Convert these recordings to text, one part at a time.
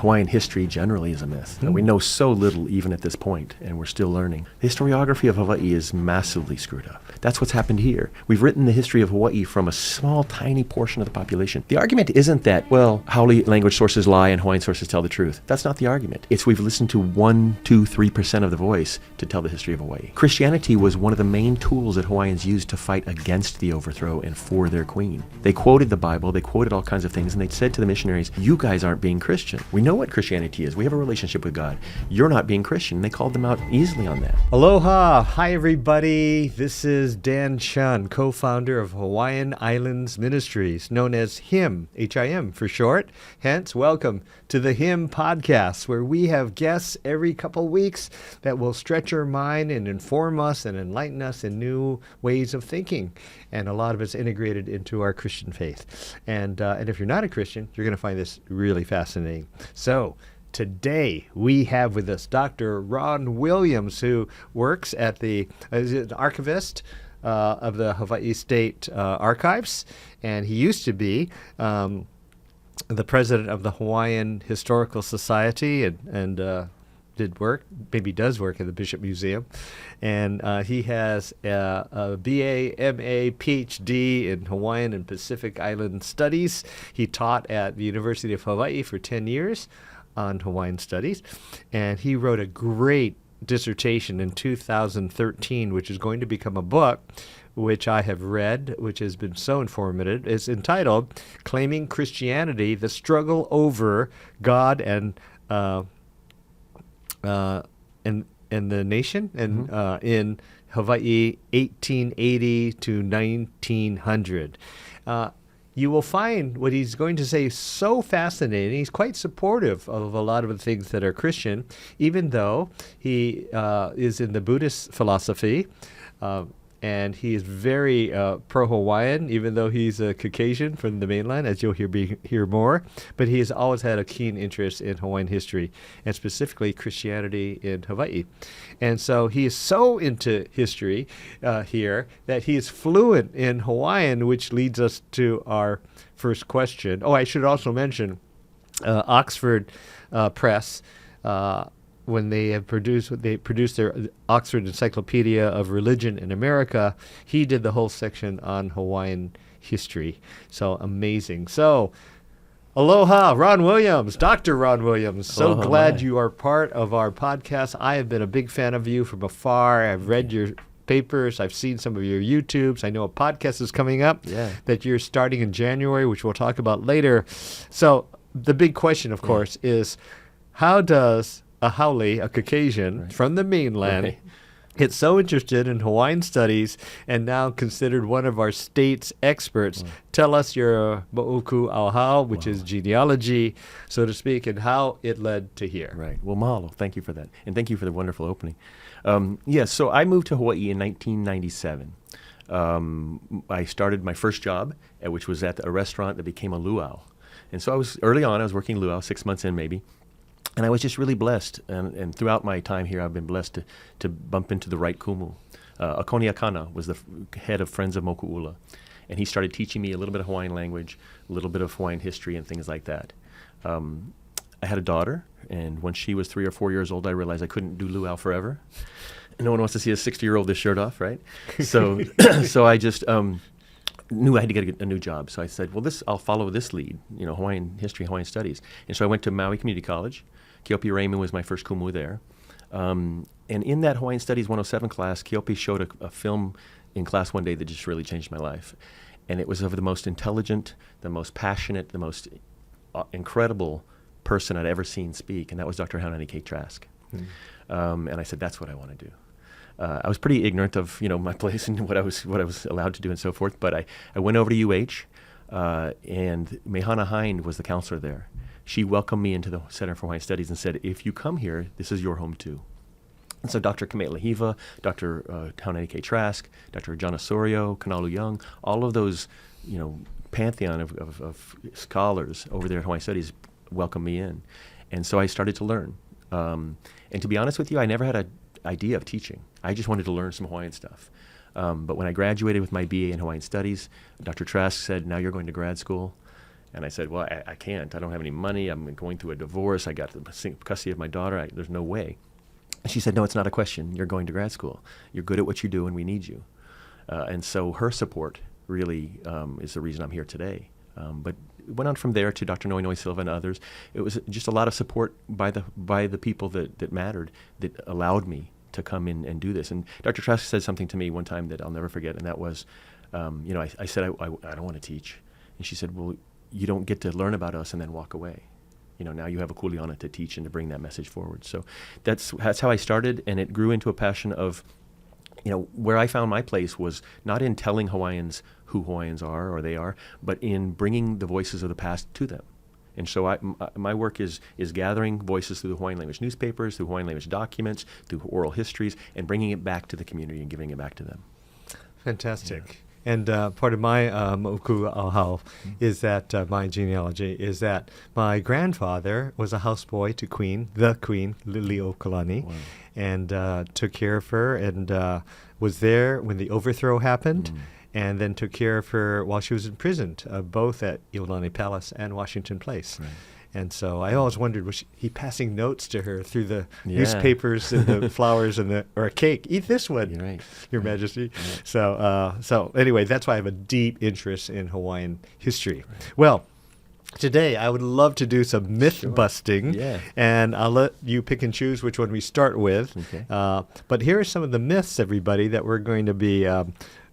Hawaiian history generally is a myth. We know so little even at this point, and we're still learning. The historiography of Hawaii is massively screwed up. That's what's happened here. We've written the history of Hawaii from a small, tiny portion of the population. The argument isn't that, well, Haole language sources lie and Hawaiian sources tell the truth. That's not the argument. It's we've listened to 1, 2, 3% of the voice to tell the history of Hawaii. Christianity was one of the main tools that Hawaiians used to fight against the overthrow and for their queen. They quoted the Bible, they quoted all kinds of things, and they said to the missionaries, you guys aren't being Christian. We know what Christianity is. We have a relationship with God. You're not being Christian. They called them out easily on that. Aloha. Hi, everybody. This is Dan Chun, co-founder of Hawaiian Islands Ministries, known as HIM, H-I-M for short. Hence, welcome to the HIM podcast, where we have guests every couple weeks that will stretch our mind and inform us and enlighten us in new ways of thinking. And a lot of it's integrated into our Christian faith. And if you're not a Christian, you're going to find this really fascinating. So today we have with us Dr. Ron Williams, who works at is an archivist of the Hawaii State Archives, and he used to be the president of the Hawaiian Historical Society, and does work at the Bishop Museum. And he has a BA, MA, PhD in Hawaiian and Pacific Island Studies. He taught at the University of Hawaii for 10 years on Hawaiian Studies. And he wrote a great dissertation in 2013, which is going to become a book, which I have read, which has been so informative. It's entitled Claiming Christianity, The Struggle Over God and the Nation, and in Hawaii 1880 to 1900. You will find what he's going to say so fascinating. He's quite supportive of a lot of the things that are Christian, even though he is in the Buddhist philosophy. And he is very pro-Hawaiian, even though he's a Caucasian from the mainland, as you'll hear more. But he has always had a keen interest in Hawaiian history, and specifically Christianity in Hawaii. And so he is so into history here that he is fluent in Hawaiian, which leads us to our first question. Oh, I should also mention Oxford Press. When they produced their Oxford Encyclopedia of Religion in America, he did the whole section on Hawaiian history. So amazing. So, aloha, Ron Williams, Dr. Ron Williams. So Aloha, glad hi. you are part of our podcast. I have been a big fan of you from afar. I've read your papers. I've seen some of your YouTubes. I know a podcast is coming up that you're starting in January, which we'll talk about later. So the big question, of course, is how does a Haole, a Caucasian from the mainland, get so interested in Hawaiian studies and now considered one of our state's experts? Tell us your Ma'uku Auhau, which is genealogy, so to speak, and how it led to here. Right. Well, mahalo. Thank you for that. And thank you for the wonderful opening. So I moved to Hawaii in 1997. I started my first job, which was at a restaurant that became a luau. And so early on, I was working luau, 6 months in maybe. And I was just really blessed, and throughout my time here, I've been blessed to bump into the right kumu. Akoni Akana was the head of Friends of Moku'ula, and he started teaching me a little bit of Hawaiian language, a little bit of Hawaiian history, and things like that. I had a daughter, and when she was 3 or 4 years old, I realized I couldn't do luau forever. No one wants to see a 60-year-old with his shirt off, right? So, so I just knew I had to get a new job. So I said, well, I'll follow this lead, Hawaiian history, Hawaiian studies. And so I went to Maui Community College. Keopi Raymond was my first kumu there. And in that Hawaiian Studies 107 class, Keopi showed a film in class one day that just really changed my life. And it was of the most intelligent, the most passionate, the most incredible person I'd ever seen speak, and that was Dr. Haunani K. Trask. And I said, that's what I want to do. I was pretty ignorant of my place and what I was allowed to do and so forth, but I went over to UH, and Mehana Hind was the counselor there. She welcomed me into the Center for Hawaiian Studies and said, if you come here, this is your home too. And so Dr. Kame'elahiva, Dr. Haunani K. Trask, Dr. John Osorio, Kanalu Young, all of those, pantheon of scholars over there at Hawaiian Studies welcomed me in. And so I started to learn. And to be honest with you, I never had an idea of teaching. I just wanted to learn some Hawaiian stuff. But when I graduated with my BA in Hawaiian Studies, Dr. Trask said, now you're going to grad school. And I said, well, I can't. I don't have any money. I'm going through a divorce. I got the custody of my daughter. There's no way. And she said, no, it's not a question. You're going to grad school. You're good at what you do, and we need you. And so her support really is the reason I'm here today. But it went on from there to Dr. Noe Silva and others. It was just a lot of support by the people that mattered, that allowed me to come in and do this. And Dr. Trask said something to me one time that I'll never forget, and that was, I said, I don't want to teach. And she said, well, you don't get to learn about us and then walk away. Now you have a kuleana to teach and to bring that message forward. So that's how I started, and it grew into a passion of, where I found my place was not in telling Hawaiians who Hawaiians are or they are, but in bringing the voices of the past to them. And so my work is gathering voices through the Hawaiian language newspapers, through Hawaiian language documents, through oral histories, and bringing it back to the community and giving it back to them. Fantastic. Yeah. And part of my moku ahau is that my genealogy is that my grandfather was a houseboy to the Queen Liliuokalani, Wow. and took care of her, and was there when the overthrow happened, and then took care of her while she was imprisoned, both at Iolani Palace and Washington Place. Right. And so I always wondered, was he passing notes to her through the Yeah. newspapers and the flowers and or a cake? Eat this one, You're right. Your Majesty. So anyway, that's why I have a deep interest in Hawaiian history. Well, today I would love to do some myth busting, Yeah. and I'll let you pick and choose which one we start with. Okay. But here are some of the myths, everybody, that we're going to be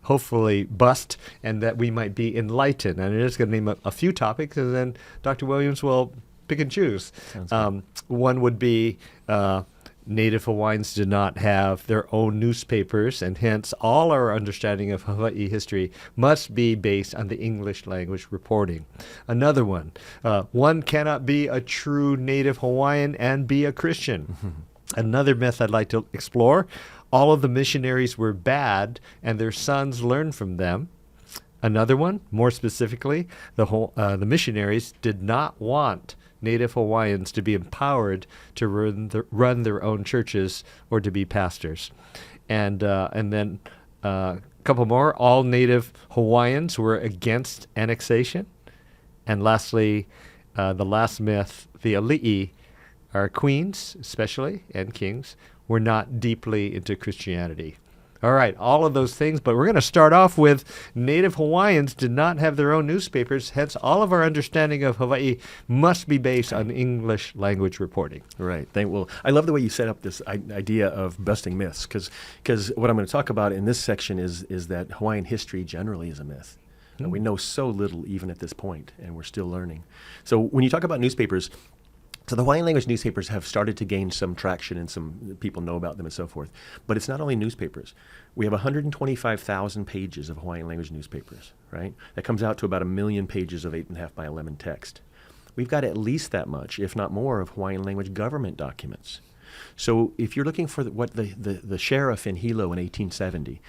hopefully bust, and that we might be enlightened. And I'm just going to name a few topics, and then Dr. Williams will pick and choose. Sounds good. One would be Native Hawaiians did not have their own newspapers, and hence all our understanding of Hawaii history must be based on the English language reporting. Another one, one cannot be a true Native Hawaiian and be a Christian. Another myth I'd like to explore, all of the missionaries were bad and their sons learned from them. Another one, more specifically, the missionaries did not want Native Hawaiians to be empowered to run their own churches or to be pastors. And then a couple more, all Native Hawaiians were against annexation. And lastly, the last myth, the ali'i, our queens especially, and kings, were not deeply into Christianity. All right, all of those things, but we're going to start off with Native Hawaiians did not have their own newspapers, hence all of our understanding of Hawaii must be based on English language reporting. Right. Well, I love the way you set up this idea of busting myths, because what I'm going to talk about in this section is that Hawaiian history generally is a myth. We know so little even at this point, and we're still learning. So when you talk about newspapers, so the Hawaiian language newspapers have started to gain some traction, and some people know about them and so forth. But it's not only newspapers. We have 125,000 pages of Hawaiian language newspapers, right? That comes out to about 1 million pages of 8.5 by 11 text. We've got at least that much, if not more, of Hawaiian language government documents. So if you're looking for what the sheriff in Hilo in 1870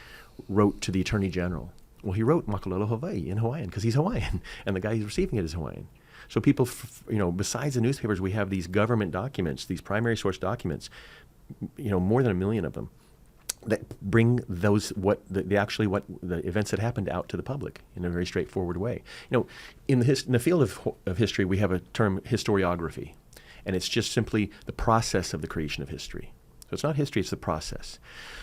wrote to the attorney general, well, he wrote Makalolo Hawaii in Hawaiian because he's Hawaiian, and the guy who's receiving it is Hawaiian. So people, besides the newspapers, we have these government documents, these primary source documents, more than 1 million of them, that bring the events that happened out to the public in a very straightforward way. In the field of history, we have a term historiography, and it's just simply the process of the creation of history. So it's not history, it's the process.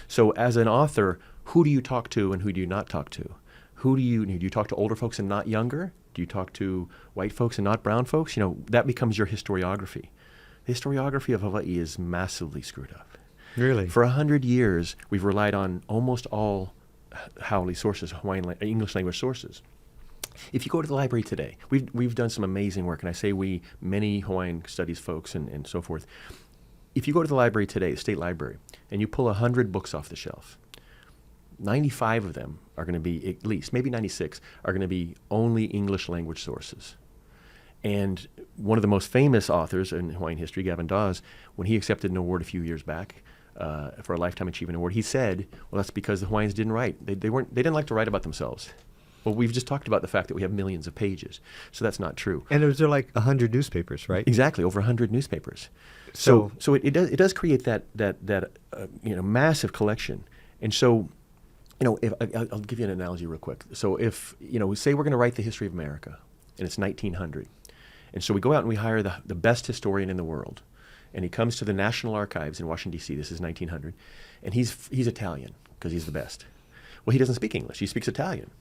So as an author, who do you talk to and who do you not talk to? Do you talk to older folks and not younger? Do you talk to white folks and not brown folks? That becomes your historiography. The historiography of Hawaii is massively screwed up. Really? For 100 years, we've relied on almost all haole sources, English language sources. If you go to the library today, we've done some amazing work, and I say we, many Hawaiian studies folks and so forth. If you go to the library today, the state library, and you pull 100 books off the shelf, 95 of them are going to be, at least, maybe 96, are going to be only English language sources. And one of the most famous authors in Hawaiian history, Gavin Dawes, when he accepted an award a few years back for a Lifetime Achievement Award, he said, well, that's because the Hawaiians didn't write. They didn't like to write about themselves. Well, we've just talked about the fact that we have millions of pages. So that's not true. And there are like 100 newspapers, right? Exactly, over 100 newspapers. So it does create that massive collection. And so, I'll give you an analogy real quick. So if, say we're going to write the history of America, and it's 1900. And so we go out and we hire the best historian in the world. And he comes to the National Archives in Washington, D.C. This is 1900. And he's Italian because he's the best. Well, he doesn't speak English. He speaks Italian.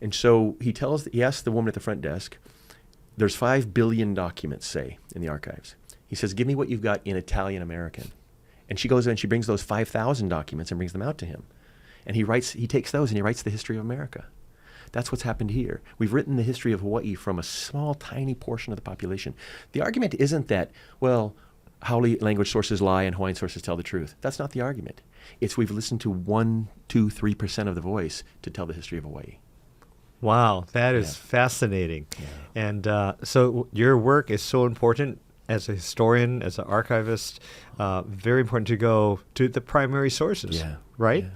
And so he asks the woman at the front desk, there's 5 billion documents, say, in the archives. He says, give me what you've got in Italian American. And she goes in and she brings those 5,000 documents and brings them out to him. And he takes those and he writes the history of America. That's what's happened here. We've written the history of Hawaii from a small, tiny portion of the population. The argument isn't that, well, Haole language sources lie and Hawaiian sources tell the truth. That's not the argument. It's we've listened to 1, 2, 3% of the voice to tell the history of Hawaii. Wow, that is fascinating. Yeah. And so your work is so important as a historian, as an archivist, very important to go to the primary sources, right? Yeah.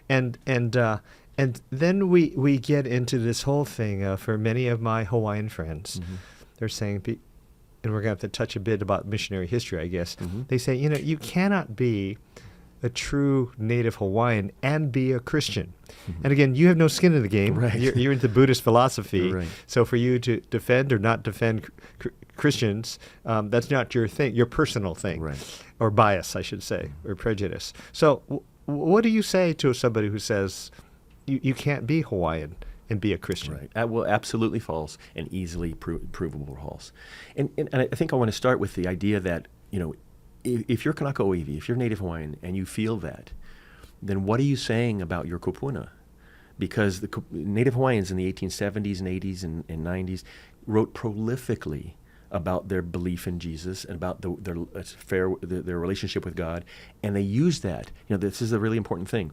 And then we get into this whole thing for many of my Hawaiian friends. Mm-hmm. They're saying, and we're going to have to touch a bit about missionary history, I guess. Mm-hmm. They say, you cannot be a true Native Hawaiian and be a Christian. Mm-hmm. And again, you have no skin in the game. Right. You're into Buddhist philosophy. Right. So for you to defend or not defend Christians, that's not your thing, your personal thing. Right. Or bias, I should say, or prejudice. So what do you say to somebody who says you can't be Hawaiian and be a Christian? Right. Well, absolutely false and easily provable false. And I think I want to start with the idea that, if you're Kanaka Oiwi, if you're Native Hawaiian and you feel that, then what are you saying about your kupuna? Because the Native Hawaiians in the 1870s and 80s and 90s wrote prolifically about their belief in Jesus and about their relationship with God, and they used that. This is a really important thing.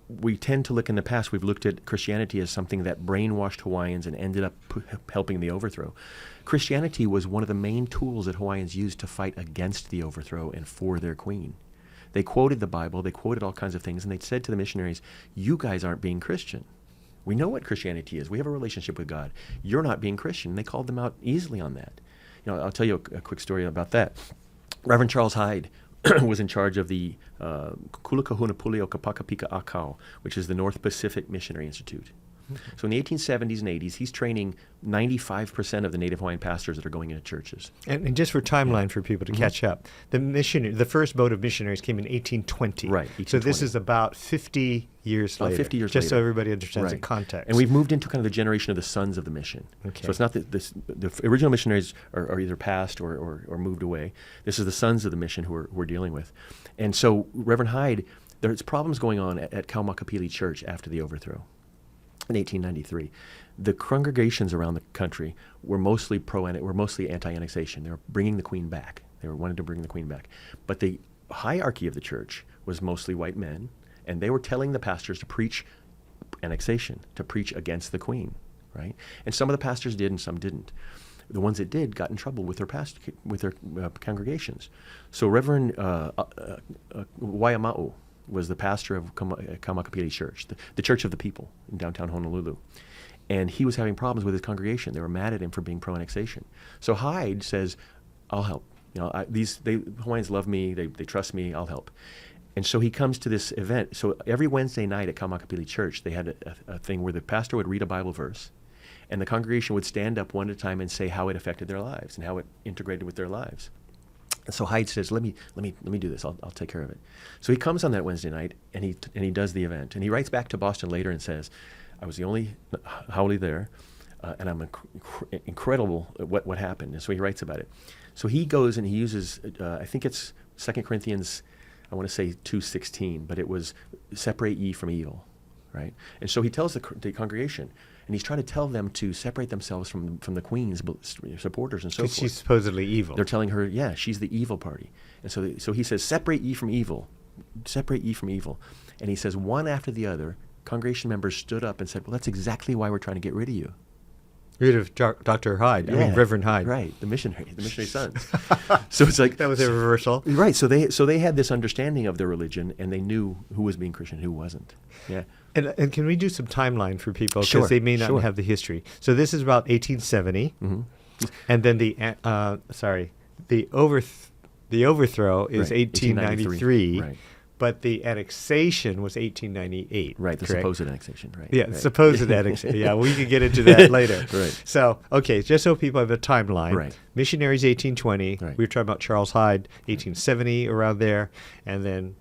We tend to look in the past, we've looked at Christianity as something that brainwashed Hawaiians and ended up helping the overthrow. Christianity was one of the main tools that Hawaiians used to fight against the overthrow and for their queen. They quoted the Bible, they quoted all kinds of things, and they said to the missionaries, you guys aren't being Christian. We know what Christianity is. We have a relationship with God. You're not being Christian. And they called them out easily on that. I'll tell you a quick story about that. Reverend Charles Hyde was in charge of the Kulakahunapuleo Kapakapika Akau, which is the North Pacific Missionary Institute. Mm-hmm. So in the 1870s and 80s, he's training 95% of the Native Hawaiian pastors that are going into churches. And just for timeline for people to catch up, the first boat of missionaries came in 1820. Right, 1820. So this is about 50 years later. 50 years just later. So everybody understands the context. And we've moved into kind of the generation of the sons of the mission. Okay. So it's not the original missionaries are either passed or moved away. This is the sons of the mission who we're dealing with. And so Reverend Hyde, there's problems going on at Kaumakapili Church after the overthrow. In 1893, the congregations around the country were mostly anti-annexation. They were bringing the queen back. They wanted to bring the queen back. But the hierarchy of the church was mostly white men, and they were telling the pastors to preach annexation, to preach against the queen, right? And some of the pastors did and some didn't. The ones that did got in trouble with their congregations. So Reverend Waiama'u was the pastor of Kaumakapili Church, the Church of the People in downtown Honolulu. And he was having problems with his congregation. They were mad at him for being pro-annexation. So Hyde says, I'll help. Hawaiians love me, they trust me, I'll help. And so he comes to this event. So every Wednesday night at Kaumakapili Church, they had a thing where the pastor would read a Bible verse, and the congregation would stand up one at a time and say how it affected their lives and how it integrated with their lives. And so Hyde says, let me do this. I'll take care of it. So he comes on that Wednesday night and he does the event. And he writes back to Boston later and says, I was the only haole there, and I'm incredible at what happened. And so he writes about it. So he goes and he uses, I think it's 2 Corinthians, I want to say 2:16, but it was separate ye from evil, right? And so he tells the congregation, and he's trying to tell them to separate themselves from the queen's supporters and so forth. Because she's supposedly evil. They're telling her, yeah, she's the evil party. And so he says, separate ye from evil. Separate ye from evil. And he says, one after the other, congregation members stood up and said, well, that's exactly why we're trying to get rid of you. Rid of Dr. Hyde, Reverend Hyde. Right, the missionary sons. So it's like that was a reversal. Right, so they had this understanding of their religion, and they knew who was being Christian, who wasn't. Yeah. And can we do some timeline for people because Sure, they may not sure. have the history? So this is about 1870, and then the overthrow is Right, 1893. Right. but the annexation was 1898. Right, the correct? supposed annexation, right. Yeah, right. supposed annexation. Yeah, we can get into that later. Right. So, okay, just so people have a timeline. Right. Missionaries, 1820. Right. We were talking about Charles Hyde, 1870, around there. And then,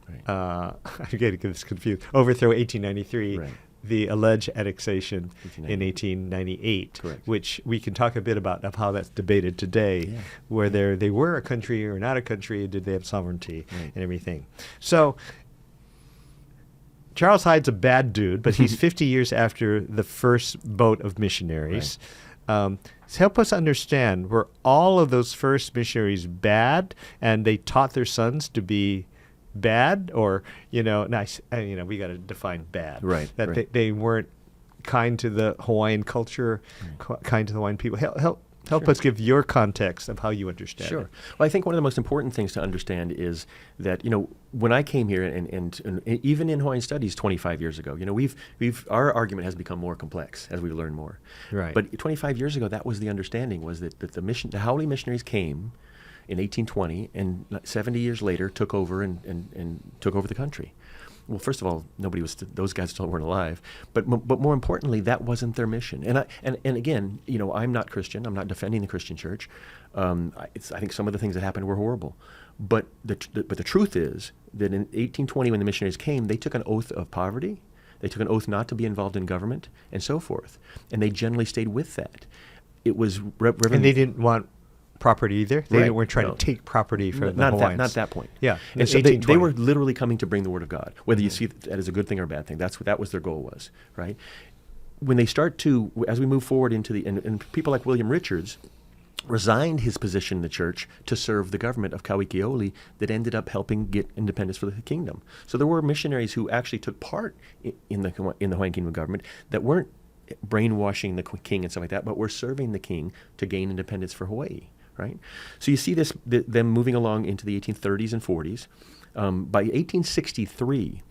Right. I'm getting this confused. Overthrow, 1893. Right. The alleged annexation in 1898. 1898, Correct. which we can talk a bit about of how that's debated today, Yeah. whether they were a country or not a country, did they have sovereignty Right. and everything. So Charles Hyde's a bad dude, but he's 50 years after the first boat of missionaries. So help us understand, were all of those first missionaries bad and they taught their sons to be bad, or we got to define bad. Right, That right. They weren't kind to the Hawaiian culture, kind to the Hawaiian people. Help Sure. us give your context of how you understand Sure. it. Well, I think one of the most important things to understand is that when I came here and even in Hawaiian studies 25 years ago, our argument has become more complex as we learn more. Right. But 25 years ago, that was the understanding, was that the Haole missionaries came in 1820, and 70 years later took over and took over the country. Well, first of all, those guys still weren't alive, but more importantly, that wasn't their mission. And again, I'm not Christian. I'm not defending the Christian church. I think some of the things that happened were horrible, but the truth is that in 1820, when the missionaries came, they took an oath of poverty. They took an oath not to be involved in government and so forth, and they generally stayed with that. It was Reverend. And they didn't want property either. They Right. weren't trying No. to take property from the Not Hawaiians. not that point. Yeah. And in so they 1820. were literally coming to bring the word of God, whether you see that as a good thing or a bad thing. That was their goal was, right? When they start to, as we move forward into and people like William Richards resigned his position in the church to serve the government of Kauikeoli that ended up helping get independence for the kingdom. So there were missionaries who actually took part in the Hawaiian Kingdom government that weren't brainwashing the king and stuff like that, but were serving the king to gain independence for Hawaii. Right, so you see them moving along into the 1830s and 40s. By 1863,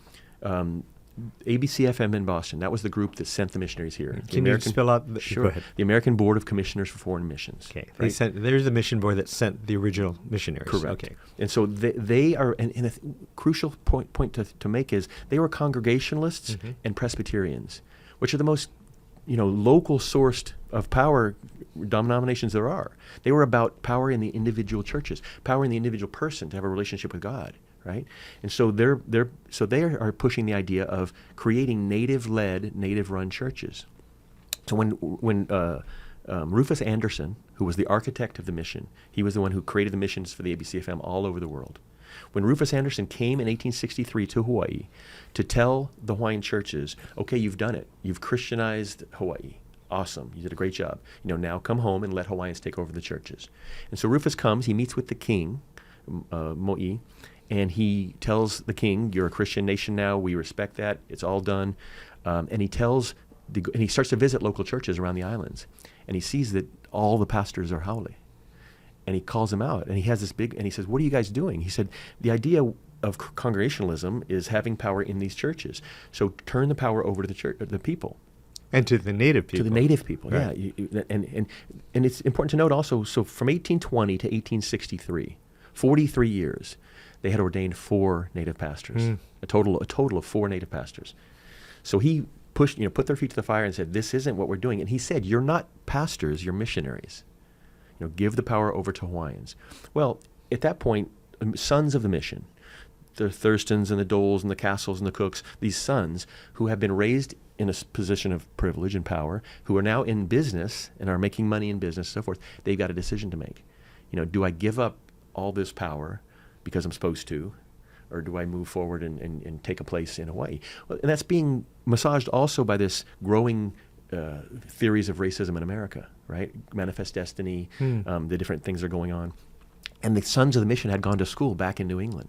ABCFM in Boston, that was the group that sent the missionaries here. Can you spell out? Go Sure. ahead. The American Board of Commissioners for Foreign Missions. Okay. Right? There's the mission board that sent the original missionaries. Correct. Okay. And so they are, and a crucial point to make is they were Congregationalists and Presbyterians, which are the most local sourced of power denominations there are. They were about power in the individual churches, power in the individual person to have a relationship with God, right? And so they are pushing the idea of creating native-led, native-run churches. So when Rufus Anderson, who was the architect of the mission, he was the one who created the missions for the ABCFM all over the world. When Rufus Anderson came in 1863 to Hawaii to tell the Hawaiian churches, okay, you've done it. You've Christianized Hawaii. Awesome. You did a great job. Now come home and let Hawaiians take over the churches. And so Rufus comes, he meets with the king, Mo'i, and he tells the king, you're a Christian nation now. We respect that. It's all done. And he starts to visit local churches around the islands. And he sees that all the pastors are Haole. And he calls them out, and he has and he says, what are you guys doing? He said, the idea of congregationalism is having power in these churches. So turn the power over to the people. And to the native people. To the native people, right. Yeah. And it's important to note also, so from 1820 to 1863, 43 years, they had ordained 4 native pastors, a total of 4 native pastors. So he put their feet to the fire and said, this isn't what we're doing. And he said, you're not pastors, you're missionaries. Give the power over to Hawaiians. Well, at that point, sons of the mission, the Thurstons and the Doles and the Castles and the Cooks, these sons who have been raised in a position of privilege and power, who are now in business and are making money in business and so forth, they've got a decision to make. Do I give up all this power because I'm supposed to, or do I move forward and take a place in Hawaii? Well, and that's being massaged also by this growing theories of racism in America, right? Manifest Destiny, the different things that are going on. And the sons of the mission had gone to school back in New England.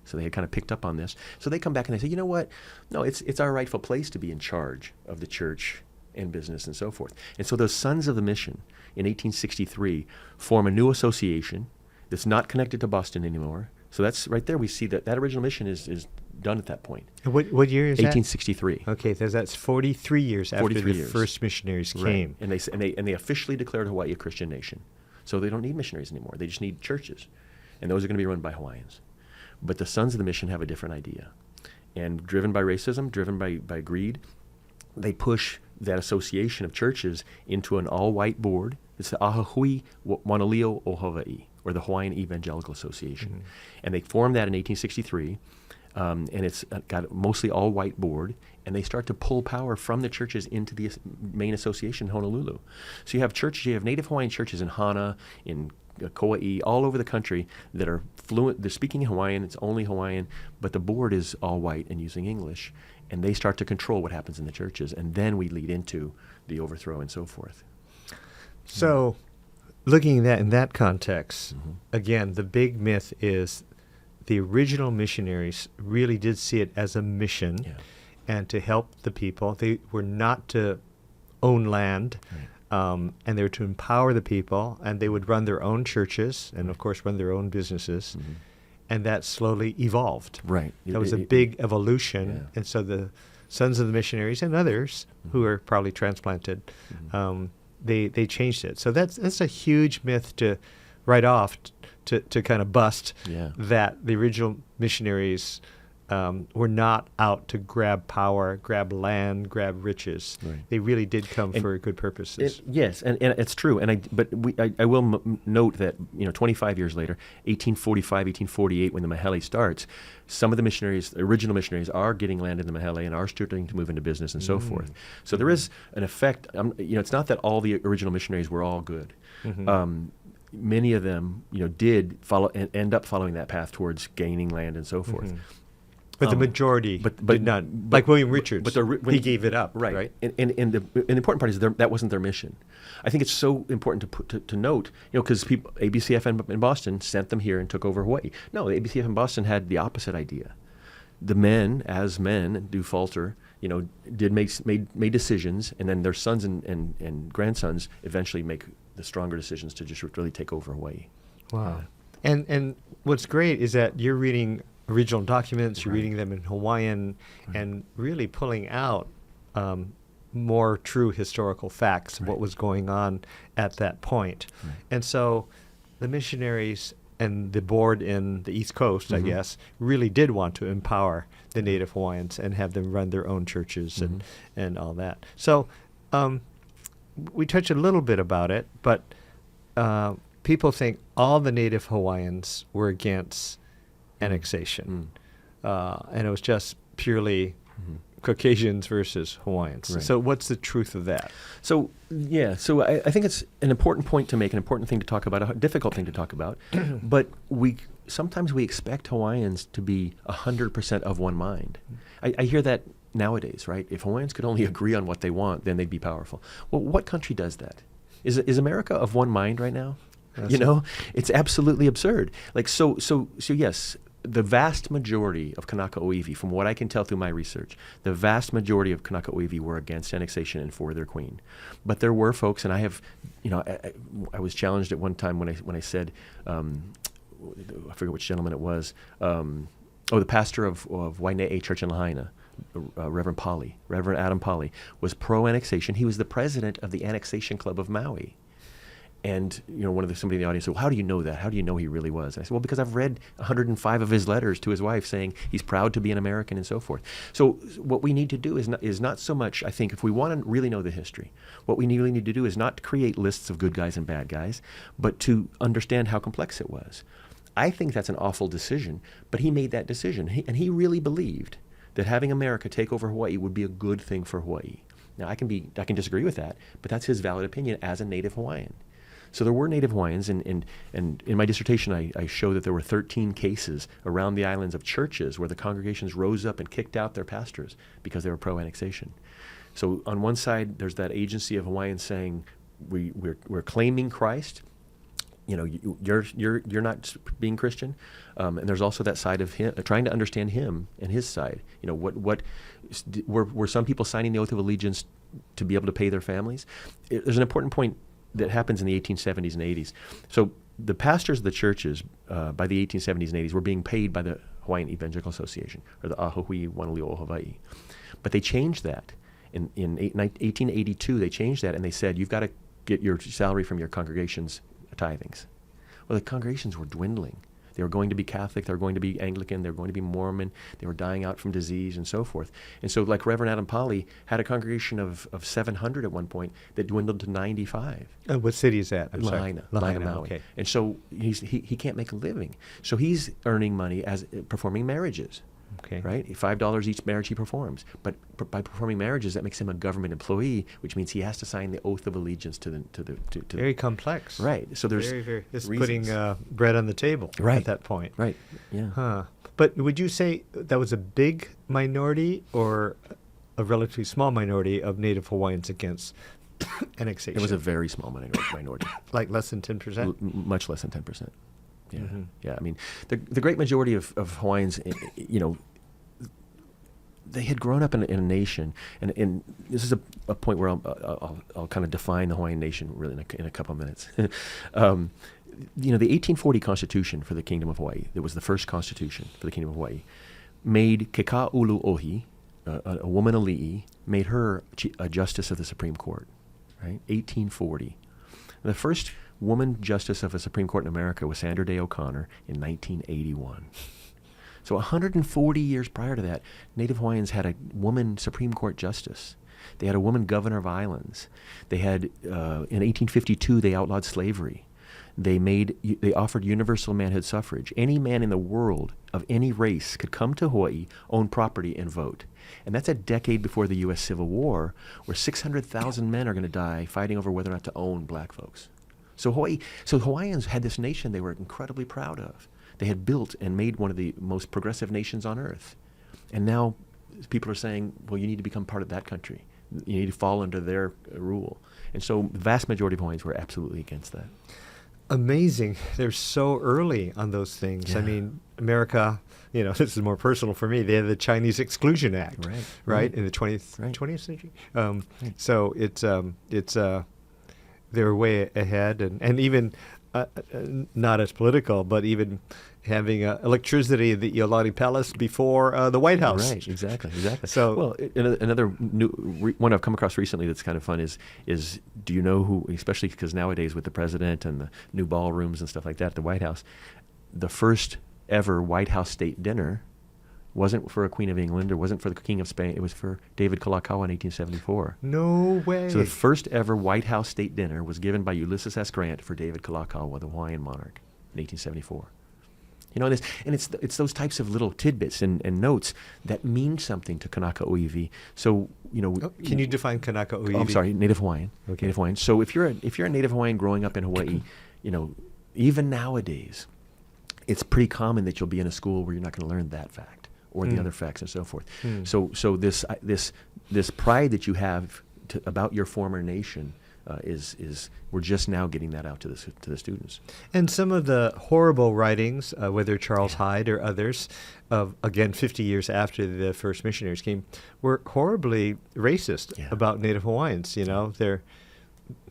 So they had kind of picked up on this. So they come back and they say, you know what? No, it's our rightful place to be in charge of the church and business and so forth. And so those sons of the mission in 1863 form a new association that's not connected to Boston anymore. So that's right there. We see that original mission is done at that point. What year is 1863. that? Okay, that's 43 years after 43 the years. first missionaries Right. came. And they officially declared Hawaii a Christian nation. So they don't need missionaries anymore. They just need churches. And those are going to be run by Hawaiians. But the sons of the mission have a different idea. And driven by racism, driven by greed, they push that association of churches into an all-white board. It's the Ahahui Wanaleo o Hawaii, or the Hawaiian Evangelical Association. And they formed that in 1863, and it's got a mostly all-white board, and they start to pull power from the churches into the main association in Honolulu. So you have churches, you have Native Hawaiian churches in Hana, in Kauai, all over the country that are fluent. They're speaking Hawaiian, it's only Hawaiian, but the board is all white and using English. And they start to control what happens in the churches. And then we lead into the overthrow and so forth. So, looking at that in that context, again, the big myth is the original missionaries really did see it as a mission and to help the people. They were not to own land, and they were to empower the people, and they would run their own churches and, of course, run their own businesses. And that slowly evolved. Right. That was a big evolution. And so the sons of the missionaries and others who are probably transplanted, they changed it. So that's a huge myth to write off, to kind of bust, that the original missionaries were not out to grab power, grab land, grab riches. Right. They really did come for good purposes. Yes, and it's true. And I will note that 25 years later, 1845, 1848, when the Mahele starts, some of the missionaries, the original missionaries, are getting land in the Mahele and are starting to move into business and so forth. So there is an effect. It's not that all the original missionaries were all good. Many of them, did follow and end up following that path towards gaining land and so forth. But the majority did not. Like William Richards, he gave it up. Right. And the important part is that wasn't their mission. I think it's so important to note, because ABCF in Boston sent them here and took over Hawaii. No, the ABCF in Boston had the opposite idea. The men, as men, do falter, did made decisions, and then their sons and grandsons eventually make the stronger decisions to just really take over Hawaii. Wow. And what's great is that you're reading original documents, you're reading them in Hawaiian, and really pulling out more true historical facts of what was going on at that point. And so the missionaries and the board in the East Coast, I guess, really did want to empower the Native Hawaiians and have them run their own churches and all that. So we touched a little bit about it, but people think all the Native Hawaiians were against annexation, and it was just purely Caucasians versus Hawaiians. Right. So what's the truth of that? So I think it's an important point to make, an important thing to talk about, a difficult thing to talk about, but sometimes we expect Hawaiians to be 100% of one mind. I hear that nowadays, right? If Hawaiians could only agree on what they want, then they'd be powerful. Well, what country does that? Is America of one mind right now? It's absolutely absurd. So yes, the vast majority of Kanaka Oiwi, from what I can tell through my research, the vast majority of Kanaka Oiwi were against annexation and for their queen. But there were folks, and I have, I was challenged at one time when I said, I forget which gentleman it was, the pastor of Waine'e Church in Lahaina, Reverend Adam Polly, was pro-annexation. He was the president of the Annexation Club of Maui. And, somebody in the audience said, well, how do you know that? How do you know he really was? And I said, well, because I've read 105 of his letters to his wife saying he's proud to be an American and so forth. So what we need to do is not so much, I think, if we want to really know the history, what we really need to do is not to create lists of good guys and bad guys, but to understand how complex it was. I think that's an awful decision, but he made that decision. And he really believed that having America take over Hawaii would be a good thing for Hawaii. Now, I can disagree with that, but that's his valid opinion as a Native Hawaiian. So there were Native Hawaiians, and in my dissertation I show that there were 13 cases around the islands of churches where the congregations rose up and kicked out their pastors because they were pro-annexation. So on one side, there's that agency of Hawaiians saying, we're claiming Christ. You're not being Christian, and there's also that side of him trying to understand him and his side. Were some people signing the oath of allegiance to be able to pay their families? There's an important point that happens in the 1870s and 80s. So the pastors of the churches by the 1870s and 80s were being paid by the Hawaiian Evangelical Association, or the Ahahui Wanaleo o Hawaii. But they changed that. In 1882, they changed that, and they said, you've got to get your salary from your congregation's tithings. Well, the congregations were dwindling. They were going to be Catholic, they were going to be Anglican, they were going to be Mormon, they were dying out from disease and so forth. And so like Reverend Adam Polly had a congregation of 700 at one point that dwindled to 95. What city is that? I'm sorry. Lahaina, Maui. Okay. And so he can't make a living. So he's earning money as performing marriages. Okay. Right? $5 each marriage he performs. But by performing marriages, that makes him a government employee, which means he has to sign the oath of allegiance to the Very complex. Right. So there's It's reasons. putting bread on the table Right. at that point. Right. Yeah. Huh. But would you say that was a big minority or a relatively small minority of Native Hawaiians against annexation? It was a very small minority. like less than 10%? Much less than 10%. Yeah. Mhm. Yeah. I mean, the great majority of Hawaiians, they had grown up in a nation, and this is a point where I'll kind of define the Hawaiian nation really in a couple of minutes. The 1840 Constitution for the Kingdom of Hawaii, that was the first constitution for the Kingdom of Hawaii, made Ke Ka'ulu a woman ali'i, made her a justice of the Supreme Court, right? 1840. The first woman justice of a Supreme Court in America was Sandra Day O'Connor in 1981. So 140 years prior to that, Native Hawaiians had a woman Supreme Court justice. They had a woman governor of islands. They had, in 1852, they outlawed slavery. They offered universal manhood suffrage. Any man in the world of any race could come to Hawaii, own property, and vote. And that's a decade before the U.S. Civil War, where 600,000 men are going to die fighting over whether or not to own black folks. So Hawaiians had this nation they were incredibly proud of. They had built and made one of the most progressive nations on earth. And now people are saying, well, you need to become part of that country. You need to fall under their rule. And so the vast majority of Hawaiians were absolutely against that. Amazing. They're so early on those things. Yeah. I mean, America, this is more personal for me. They had the Chinese Exclusion Act, right? In the 20th century. So they're way ahead, and even not as political, but even having electricity at the Iolani Palace before the White House. Right, exactly. So, well, another new one I've come across recently that's kind of fun is do you know who, especially because nowadays with the president and the new ballrooms and stuff like that at the White House, the first ever White House state dinner wasn't for a Queen of England or wasn't for the King of Spain. It was for David Kalakaua in 1874. No way. So the first ever White House state dinner was given by Ulysses S. Grant for David Kalakaua, the Hawaiian monarch, in 1874. It's those types of little tidbits and notes that mean something to Kanaka Oiwi. So can you define Kanaka Oiwi? Oh, I'm sorry, Native Hawaiian. Okay. Native Hawaiian. So if you're a Native Hawaiian growing up in Hawaii, even nowadays, it's pretty common that you'll be in a school where you're not going to learn that fact or the other facts and so forth. So this pride that you have about your former nation is we're just now getting that out to the students. And some of the horrible writings, whether Charles Hyde or others, again 50 years after the first missionaries came, were horribly racist about Native Hawaiians. They're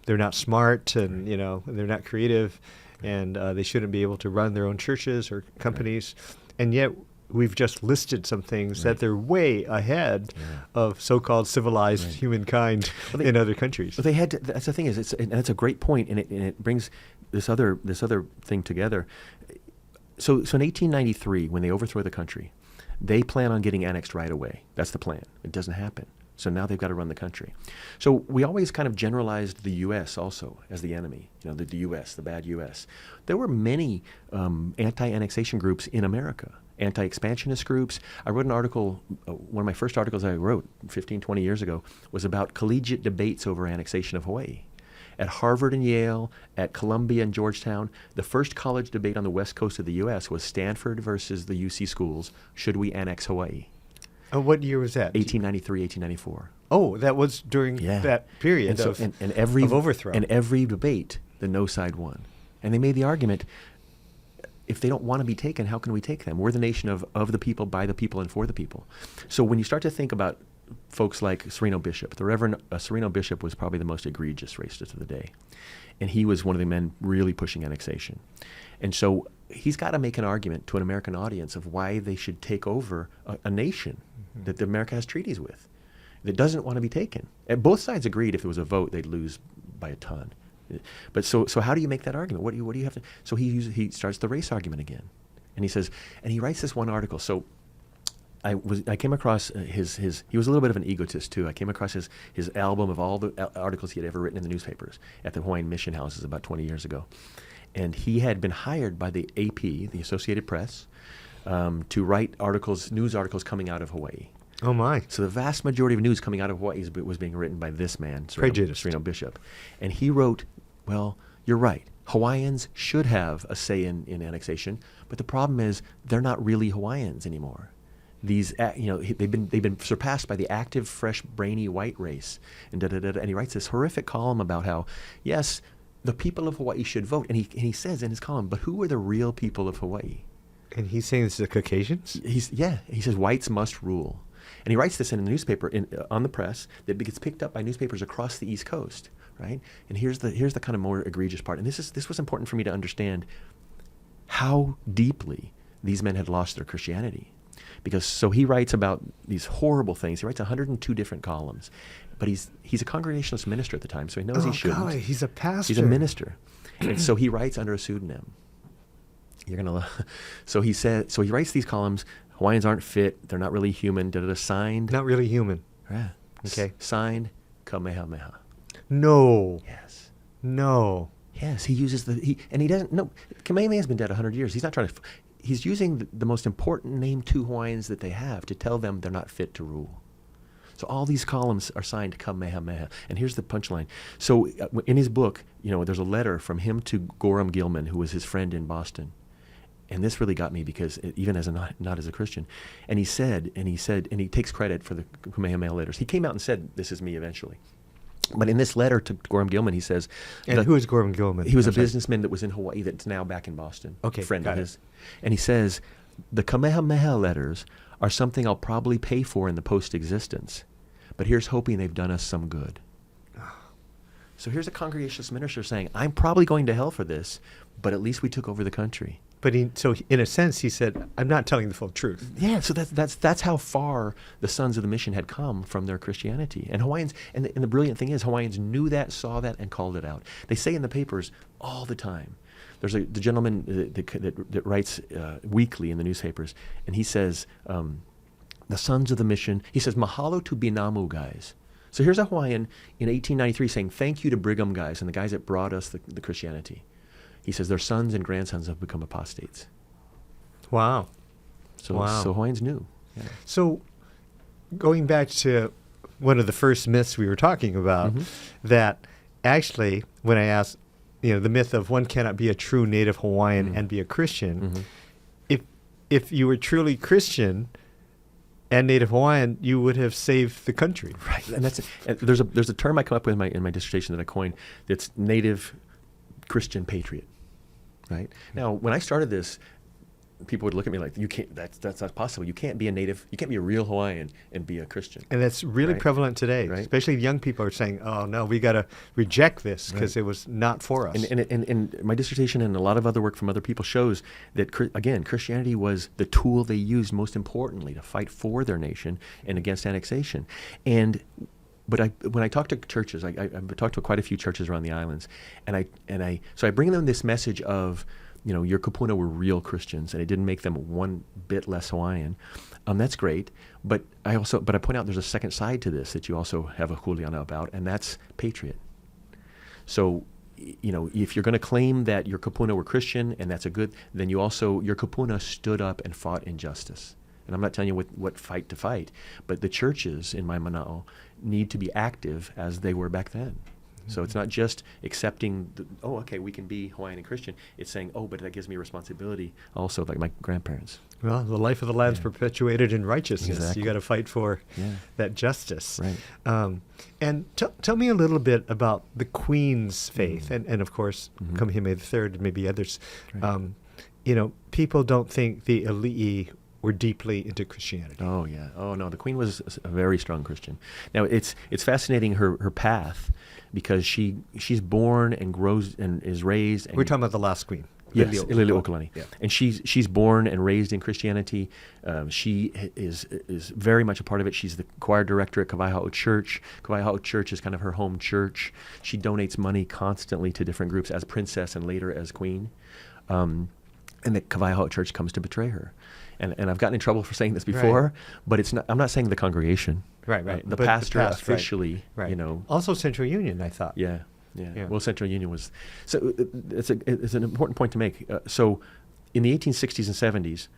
not smart and they're not creative, and they shouldn't be able to run their own churches or companies, and yet we've just listed some things that they're way ahead of so-called civilized humankind in other countries. But they had to, that's the thing is, and that's a great point, and it brings this other thing together. So in 1893, when they overthrow the country, they plan on getting annexed right away. That's the plan. It doesn't happen. So now they've got to run the country. So we always kind of generalized the U.S. also as the enemy, the U.S., the bad U.S. There were many anti-annexation groups in America, anti-expansionist groups. I wrote an article, one of my first articles I wrote 15, 20 years ago was about collegiate debates over annexation of Hawaii. At Harvard and Yale, at Columbia and Georgetown, the first college debate on the west coast of the U.S. was Stanford versus the UC schools. Should we annex Hawaii? What year was that? 1893, 1894. Oh, that was during that period and every overthrow. And every debate, the no side won. And they made the argument, if they don't want to be taken, how can we take them? We're the nation of the people, by the people, and for the people. So when you start to think about folks like Sereno Bishop, the Reverend Sereno Bishop was probably the most egregious racist of the day. And he was one of the men really pushing annexation. And so he's got to make an argument to an American audience of why they should take over a nation that America has treaties with that doesn't want to be taken. And both sides agreed if there was a vote, they'd lose by a ton. But so how do you make that argument? What do you have to? So he starts the race argument again. And he says, and he writes this one article. So I came across he was a little bit of an egotist too. I came across his album of all the articles he had ever written in the newspapers at the Hawaiian mission houses about 20 years ago. And he had been hired by the AP, the Associated Press, to write news articles coming out of Hawaii. Oh my. So the vast majority of news coming out of Hawaii was being written by this man, Sereno Bishop. And he wrote, well, you're right. Hawaiians should have a say in annexation, but the problem is they're not really Hawaiians anymore. They've been surpassed by the active, fresh, brainy white race, and And he writes this horrific column about how, yes, the people of Hawaii should vote, and he says in his column, but who are the real people of Hawaii? And he's saying it's the Caucasians? He says whites must rule. And he writes this in the newspaper, on the press, that gets picked up by newspapers across the East Coast, right? And here's the kind of more egregious part. And this was important for me to understand how deeply these men had lost their Christianity. So he writes about these horrible things. He writes 102 different columns. But he's a Congregationalist minister at the time, so he knows he shouldn't. Golly, he's a pastor. He's a minister. And so he writes under a pseudonym. So he writes these columns. Hawaiians aren't fit. They're not really human. Signed. Not really human. Yeah. Okay. Signed Kamehameha. No. Yes. No. Yes. He uses and he doesn't. No. Kamehameha has been dead 100 years. He's not trying to. He's using the most important name to Hawaiians that they have to tell them they're not fit to rule. So all these columns are signed Kamehameha. And here's the punchline. So in his book, there's a letter from him to Gorham Gilman, who was his friend in Boston. And this really got me because even as not as a Christian, and he takes credit for the Kamehameha letters. He came out and said, "This is me," eventually. But in this letter to Gorham Gilman, he says, and who is Gorham Gilman? He was a businessman that was in Hawaii that's now back in Boston. Okay, friend got of it. his. And he says, the Kamehameha letters are something I'll probably pay for in the post-existence, but here's hoping they've done us some good. So here's a Congregationalist minister saying, I'm probably going to hell for this, but at least we took over the country. But in a sense, he said, I'm not telling the full truth. Yeah, so that's how far the sons of the mission had come from their Christianity. And Hawaiians, and the brilliant thing is, Hawaiians knew that, saw that, and called it out. They say in the papers all the time. There's the gentleman that writes weekly in the newspapers, and he says, the sons of the mission, he says, mahalo to Binamu guys. So here's a Hawaiian in 1893 saying, thank you to Brigham guys and the guys that brought us the Christianity. He says their sons and grandsons have become apostates. Wow. So Hawaiians knew. Yeah. So going back to one of the first myths we were talking about, that actually, when I asked, the myth of one cannot be a true native Hawaiian and be a Christian, if you were truly Christian and Native Hawaiian, you would have saved the country. Right. And there's a term I come up with in my dissertation that I coined that's Native Christian Patriot. Right? Now, when I started this, people would look at me like, "You can't. That's not possible. You can't be a real Hawaiian and be a Christian." And that's really prevalent today, right? Especially young people are saying, "Oh no, we got to reject this because it was not for us." And my dissertation and a lot of other work from other people shows that again, Christianity was the tool they used most importantly to fight for their nation and against annexation. But when I talk to churches, I've talked to quite a few churches around the islands, so I bring them this message of, your kupuna were real Christians, and it didn't make them one bit less Hawaiian. That's great, but I point out there's a second side to this that you also have a huliana about, and that's patriot. So, if you're going to claim that your kupuna were Christian, and that's a good, then your kupuna stood up and fought injustice. And I'm not telling you what fight to fight, but the churches in my mana'o need to be active as they were back then. So it's not just accepting, we can be Hawaiian and Christian. It's saying, but that gives me responsibility also, like my grandparents. Well, the life of the land's perpetuated in righteousness. Exactly. You got to fight for that justice. Right. And tell me a little bit about the Queen's faith, and of course, Kamehameha III and maybe others. Right. People don't think the Ali'i were deeply into Christianity. Oh, yeah. Oh, no, the Queen was a very strong Christian. Now, it's fascinating her path, because she's born and grows and is raised. And we're talking about the last queen. Yes, Liliuokalani. Yeah. And she's born and raised in Christianity. She is very much a part of it. She's the choir director at Kawaihao Church. Kawaihao Church is kind of her home church. She donates money constantly to different groups as princess and later as queen. and the Kawaiiaho Church comes to betray her. And I've gotten in trouble for saying this before, but it's not. I'm not saying the congregation. Right, right. The But pastor right. officially, Right. you know. Also Central Union, I thought. Yeah. Yeah. Well, Central Union was. So it's an important point to make. So in the 1860s and 70s,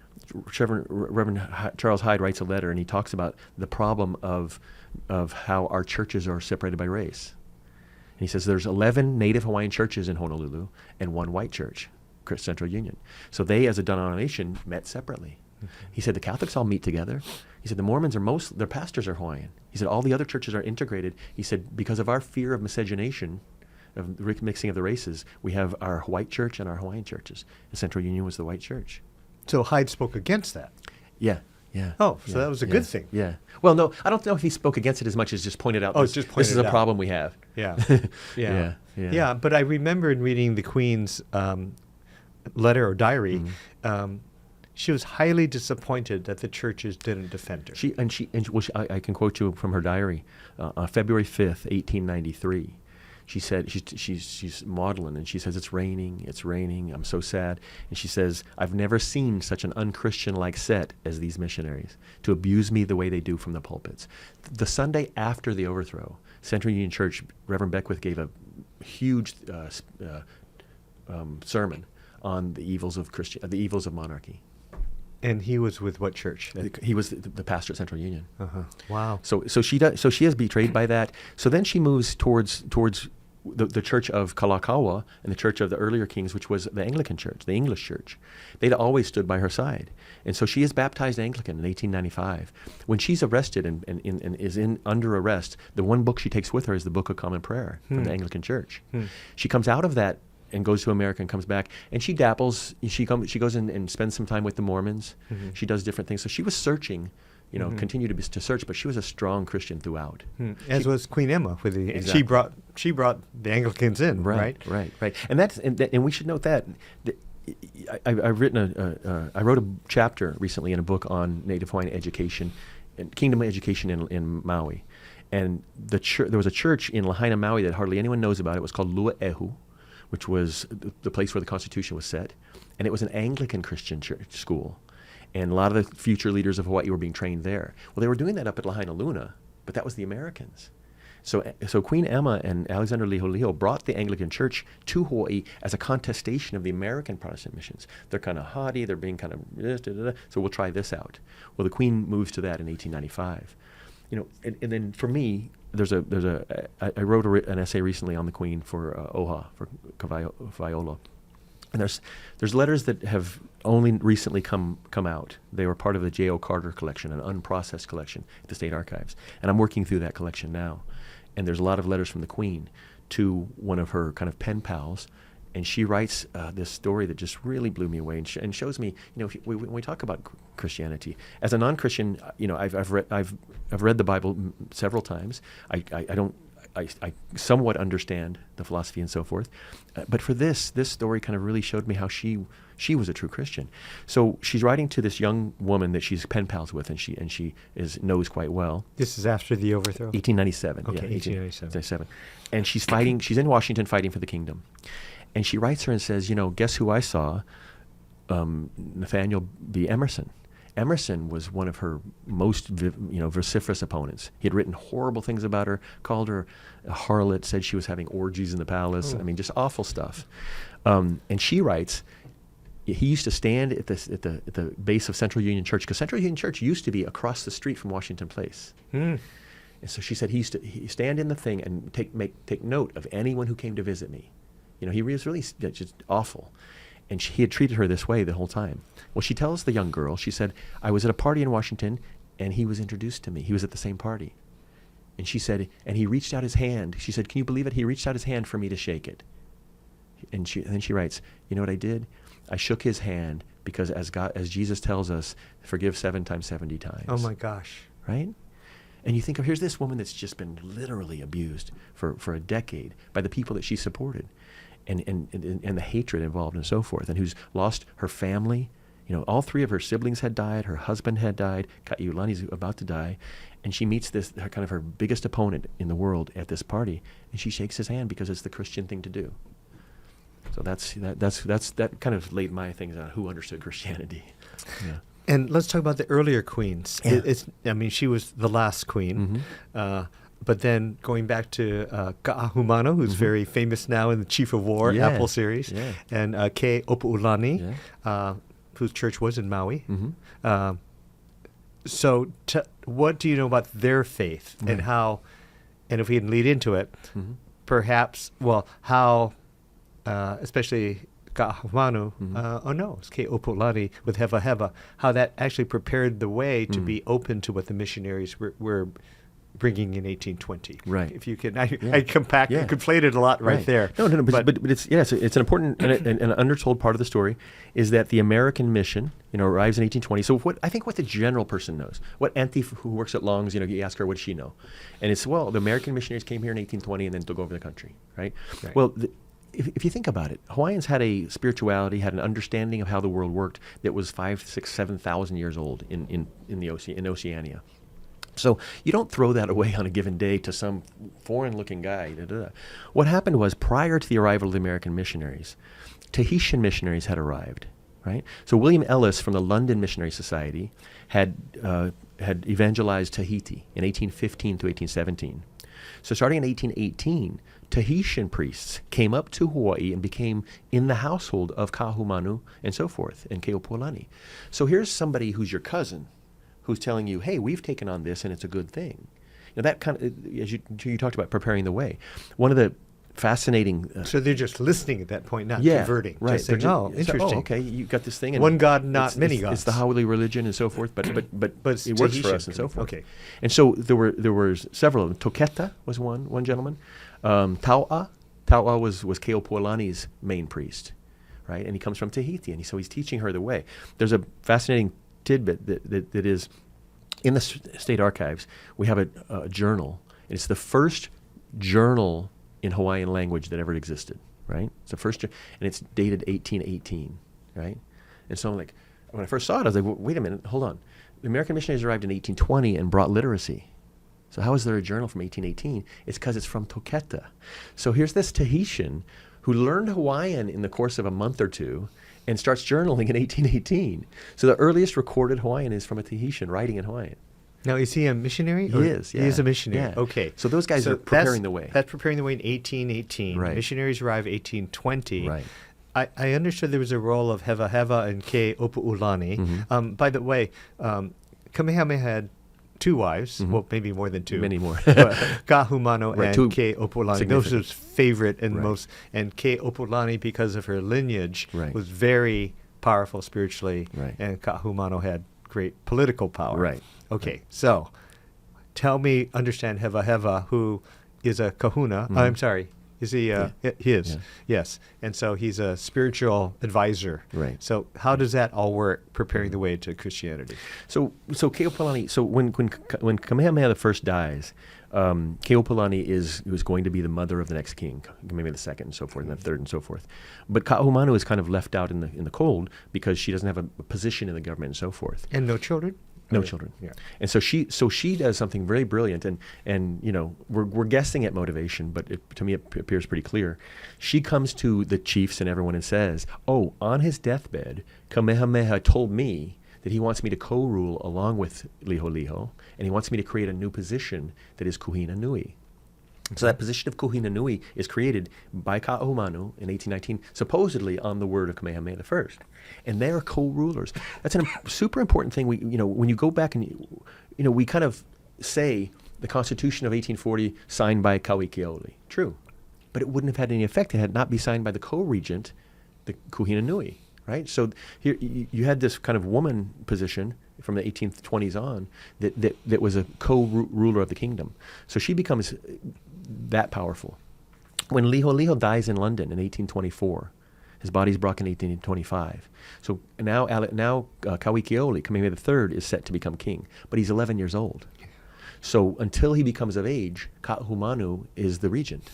Reverend Charles Hyde writes a letter, and he talks about the problem of how our churches are separated by race. And he says there's 11 Native Hawaiian churches in Honolulu and one white church, Central Union. So they, as a denomination, met separately. He said the Catholics all meet together. He said the Mormons their pastors are Hawaiian. He said all the other churches are integrated. He said because of our fear of miscegenation, of mixing of the races, we have our white church and our Hawaiian churches. And Central Union was the white church. So Hyde spoke against that. Yeah. Yeah. Oh, so yeah, that was a good thing. Yeah. Well, no, I don't know if he spoke against it as much as just pointed out. This is a problem we have. Yeah. Yeah. Yeah, but I remember in reading the Queen's letter or diary, she was highly disappointed that the churches didn't defend her. I can quote you from her diary. On February 5th, 1893, she said, she's maudlin, and she says, it's raining, I'm so sad. And she says, I've never seen such an unchristian-like set as these missionaries, to abuse me the way they do from the pulpits. The Sunday after the overthrow, Central Union Church, Reverend Beckwith gave a huge sermon on the evils of monarchy. And he was with what church? He was the pastor at Central Union. Wow. So she is betrayed by that. So then she moves towards the church of Kalakaua and the church of the earlier kings, which was the Anglican church, the English church. They'd always stood by her side. And so she is baptized Anglican in 1895. When she's arrested and is under arrest, the one book she takes with her is the Book of Common Prayer from the Anglican church. She comes out of that and goes to America and comes back, and she dabbles. She goes in and spends some time with the Mormons. She does different things. So she was searching, continued to search, but she was a strong Christian throughout. As was Queen Emma. Exactly. She brought the Anglicans in, right? Right. And we should note that I wrote a chapter recently in a book on Native Hawaiian education and kingdom education in Maui, and there was a church in Lahaina, Maui that hardly anyone knows about. It was called Luaehu, which was the place where the Constitution was set. And it was an Anglican Christian church school. And a lot of the future leaders of Hawaii were being trained there. Well, they were doing that up at Lahaina Luna, but that was the Americans. So Queen Emma and Alexander Liholiho brought the Anglican Church to Hawaii as a contestation of the American Protestant missions. They're kind of haughty, they're being kind of, so we'll try this out. Well, the Queen moves to that in 1895. And then for me, I wrote an essay recently on the Queen for OHA, for Kawaiiolo. And there's letters that have only recently come out. They were part of the J.O. Carter collection, an unprocessed collection at the State Archives. And I'm working through that collection now. And there's a lot of letters from the Queen to one of her kind of pen pals. And she writes this story that just really blew me away and shows me, when we talk about Christianity, as a non-Christian, I've read the Bible several times. I somewhat understand the philosophy and so forth, but for this story kind of really showed me how she was a true Christian. So she's writing to this young woman that she's pen pals with, and she knows quite well. This is after the overthrow? 1897. Okay, yeah, 1897. And she's fighting. She's in Washington fighting for the kingdom. And she writes her and says, guess who I saw? Nathaniel B. Emerson. Emerson was one of her most vociferous opponents. He had written horrible things about her, called her a harlot, said she was having orgies in the palace. I mean, just awful stuff. And she writes, he used to stand at the base of Central Union Church, because Central Union Church used to be across the street from Washington Place. And so she said he'd stand in the thing and take note of anyone who came to visit me. He was really just awful. And he had treated her this way the whole time. Well, she tells the young girl, she said, I was at a party in Washington, and he was introduced to me. He was at the same party. And she said, and he reached out his hand. She said, can you believe it? He reached out his hand for me to shake it. And then she writes, you know what I did? I shook his hand because as Jesus tells us, forgive 7 times 70 times. Oh, my gosh. Right? And you think, here's this woman that's just been literally abused for a decade by the people that she supported. And the hatred involved and so forth, and who's lost her family. All 3 of her siblings had died. Her husband had died. Kaiulani's about to die. And she meets her biggest opponent in the world at this party, and she shakes his hand because it's the Christian thing to do. So that kind of laid my things on who understood Christianity. Yeah. And let's talk about the earlier queens. Yeah. I mean, she was the last queen. But then going back to Ka'ahumanu, who's very famous now in the Chief of War Yeah. Apple series, Yeah. and Ke Opu'ulani, Yeah. whose church was in Maui. So what do you know about their faith and how, and if we can lead into it, perhaps, how, especially Ka'ahumanu, it's Ke Opu'ulani with Heva Heva, how that actually prepared the way to be open to what the missionaries were bringing in 1820. Right. If you can, I conflated a lot right there. No, but it's it's an important and an undertold part of the story is that the American mission, arrives in 1820. So what the general person knows, what Auntie who works at Long's, you ask her what does she know, and it's the American missionaries came here in 1820 and then took over the country, right? Well. If you think about it, Hawaiians had a spirituality, had an understanding of how the world worked that was 5,000, 6,000, 7,000 years old in Oceania. So you don't throw that away on a given day to some foreign-looking guy. What happened was, prior to the arrival of the American missionaries, Tahitian missionaries had arrived, right? So William Ellis from the London Missionary Society had evangelized Tahiti in 1815 to 1817. So starting in 1818, Tahitian priests came up to Hawaii and became in the household of Ka'ahumanu and so forth, and Keopuolani. So here's somebody who's your cousin, who's telling you, hey, we've taken on this and it's a good thing. That kind of, as you talked about, preparing the way. One of the fascinating... so they're just listening at that point, not yeah, converting. Right. Just saying, interesting. Okay, you got this thing. And one God, not many gods. It's the Haole religion and so forth, but it works Tahitian for us and so forth. Okay. And so there were several of them. Toketa was one gentleman. Tau'a was Keopuolani's main priest, right? And he comes from Tahiti, and so he's teaching her the way. There's a fascinating tidbit that is in the state archives. We have a journal. And it's the first journal in Hawaiian language that ever existed, right? It's the first, and it's dated 1818, right? And so I'm like, when I first saw it, I was like, wait a minute, hold on. The American missionaries arrived in 1820 and brought literacy. So how is there a journal from 1818? It's because it's from Toketa. So here's this Tahitian who learned Hawaiian in the course of a month or two and starts journaling in 1818. So the earliest recorded Hawaiian is from a Tahitian writing in Hawaiian. Now, is he a missionary? He is, yeah. He is a missionary. Yeah. Okay. So those guys are preparing the way. That's preparing the way in 1818. Right. Missionaries arrive 1820. Right. I understood there was a role of Heva Heva and Ke Opu'ulani. By the way, Kamehameha had two wives, well, maybe more than two. Many more. Ka'ahumanu Right, and Ke Opu'ulani. Those are his favorite and Right. most. And Ke Opu'ulani, because of her lineage, Right. was very powerful spiritually. Right. And Ka'ahumanu had great political power. Right. Okay, so understand Heva Heva, who is a kahuna. I'm sorry. Is he? He is. Yeah. Yes. And so he's a spiritual advisor. Right. So how does that all work, preparing the way to Christianity? So Keopuolani. So when Kamehameha I dies, Keopuolani was going to be the mother of the next king, maybe the second and so forth, and the third and so forth. But Ka'ahumanu is kind of left out in the cold because she doesn't have a position in the government and so forth. And no children. No children. Yeah. And so she does something very brilliant, and we're guessing at motivation, but to me it appears pretty clear. She comes to the chiefs and everyone and says, "Oh, on his deathbed, Kamehameha told me that he wants me to co-rule along with Liholiho, and he wants me to create a new position that is Kuhina Nui." So that position of Kuhina Nui is created by Ka'ahumanu in 1819, supposedly on the word of Kamehameha I. And they're co-rulers. That's a super important thing. When you go back and, we kind of say the Constitution of 1840 signed by Kauikeaoli. True. But it wouldn't have had any effect had it not been signed by the co-regent, the Kuhina Nui, right? So here you had this kind of woman position from the 1820s on that was a co-ruler of the kingdom. So she becomes that powerful. When Liholiho dies in London in 1824, his body's brought in 1825. So now Kauikeaoli, Kamehameha III, is set to become king, but he's 11 years old. So until he becomes of age, Ka'ahumanu is the regent.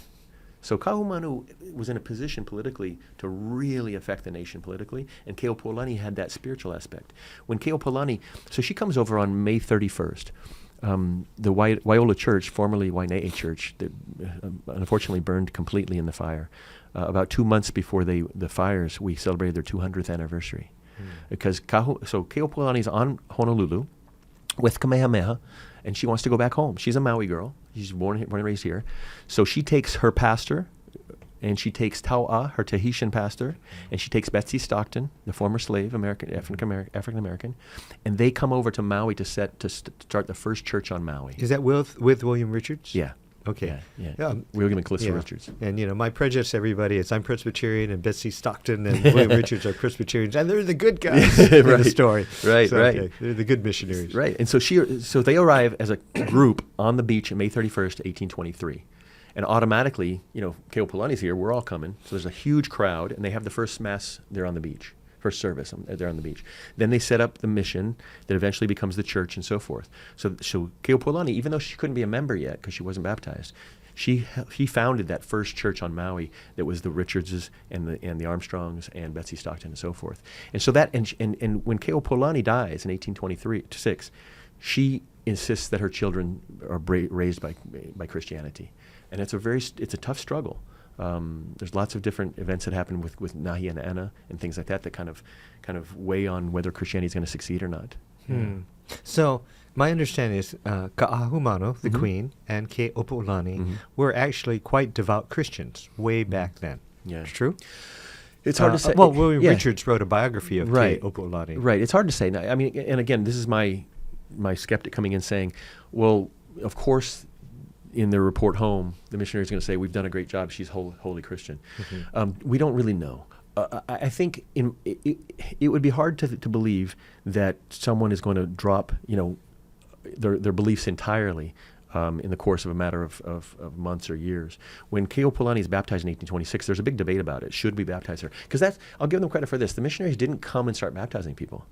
So Ka'ahumanu was in a position politically to really affect the nation politically, and Keopuolani had that spiritual aspect. When Keopuolani, so she comes over on May 31st. the Waiola Church, formerly Waine'e Church, that unfortunately burned completely in the fire. About 2 months before the fires, we celebrated their 200th anniversary. Because Keopuolani's on Honolulu with Kamehameha, and she wants to go back home. She's a Maui girl. She's born and raised here. So she takes her pastor, and she takes Tau'a, her Tahitian pastor, and she takes Betsy Stockton, the former slave, African American, and they come over to Maui to start the first church on Maui. Is that with William Richards? Yeah. Okay. Yeah. William and Calissa Richards. And, my prejudice, everybody, is I'm Presbyterian, and Betsy Stockton and William Richards are Presbyterians, and they're the good guys in the story. Right. Okay, they're the good missionaries. Right. And so they arrive as a group on the beach on May 31st, 1823. And automatically, Keopuolani's here, we're all coming. So there's a huge crowd, and they have the first mass there on the beach. First service there on the beach. Then they set up the mission that eventually becomes the church and so forth. So Keopuolani, even though she couldn't be a member yet because she wasn't baptized, she founded that first church on Maui that was the Richardses and the Armstrongs and Betsy Stockton and so forth. And so that and when Keopuolani dies in 1826, she insists that her children are raised by Christianity, and it's a tough struggle. There's lots of different events that happen with Nahi and Anna and things like that kind of weigh on whether Christianity is going to succeed or not. So my understanding is Ka'ahumano, the queen, and Keopuolani were actually quite devout Christians way back then. Yeah. True? It's hard to say. Well, William Richards wrote a biography of Keopuolani. Right. It's hard to say. I mean, and again, this is my skeptic coming in saying, well, of course, in their report home, the missionary is going to say, we've done a great job. She's wholly Christian. We don't really know. I think it would be hard to believe that someone is going to drop, their beliefs entirely in the course of a matter of months or years. When Keopuolani is baptized in 1826, there's a big debate about it. Should we baptize her? Because I'll give them credit for this. The missionaries didn't come and start baptizing people.